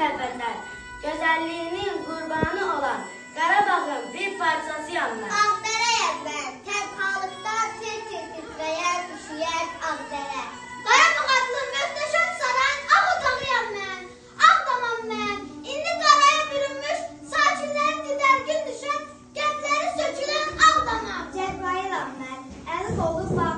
kəlbətlər, gözəlliyinin qurbanı olan Qarabağın bir parçasıyam mən. Ağdərəyəm mən, tənhalıqda tir-tir titrəyən, üşüyən Ağdərə. Qarabağ adlı möhtəşəm sarayın ağ otağıyam mən, Ağdamam mən. İndi qaraya bürünmüş, sakinlərin didərgin düşən, qəbləri sökülən Ağdamam. Cəbrayılam mən, əli qolu bağlı.